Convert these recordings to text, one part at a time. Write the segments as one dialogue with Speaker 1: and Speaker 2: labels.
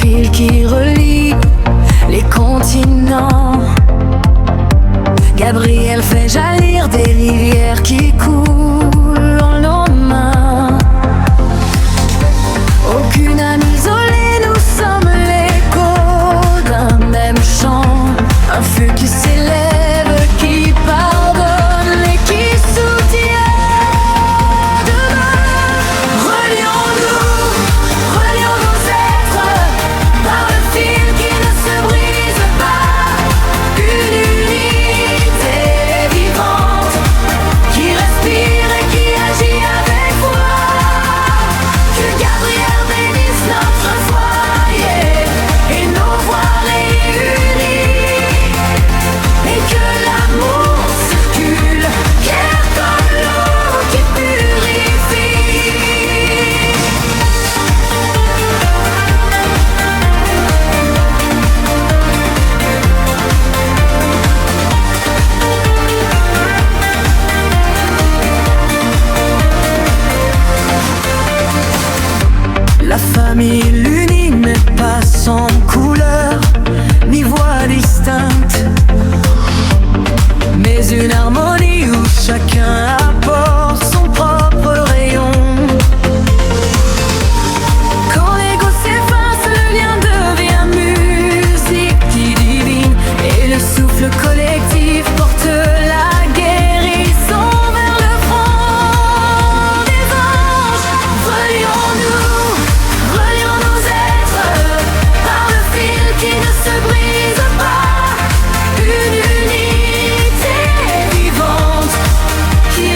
Speaker 1: fil qui relie les continents. Gabriel fait jaillir des rivières qui coulent en nos mains. Aucune âme isolée, nous sommes l'écho d'un même chant. Un feu qui s'élève, qui pardonne et qui soutient demain. Relions-nous, relions nos êtres par le fil qui ne se brise pas. Une unité vivante qui respire et qui agit avec foi. Que Gabriel bénisse notre foyer et nos voix réunies, et que l'amour circule, clair comme l'eau qui purifie. La famille l'unie mais pas sans couleur ni voix distincte, mais une harmonie où chacun apporte son propre rayon. Quand l'ego s'efface, le lien devient musique qui divine, et le souffle collectif porte la guérison vers le front des anges. Relions-nous, relions nos êtres par le fil qui ne se brise pas. Une unité vivante qui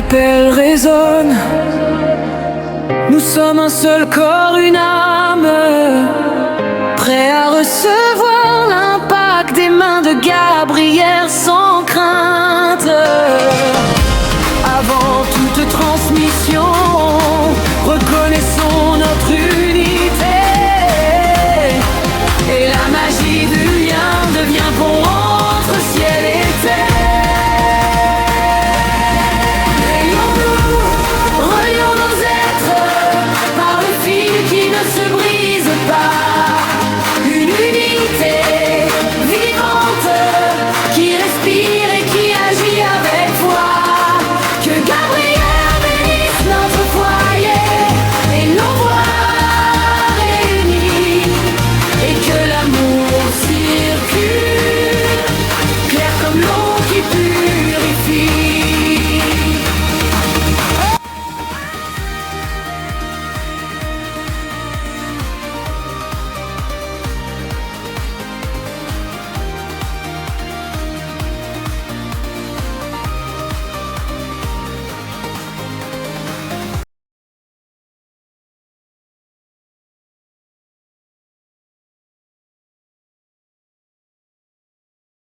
Speaker 1: l'appel résonne. Nous sommes un seul corps, une âme.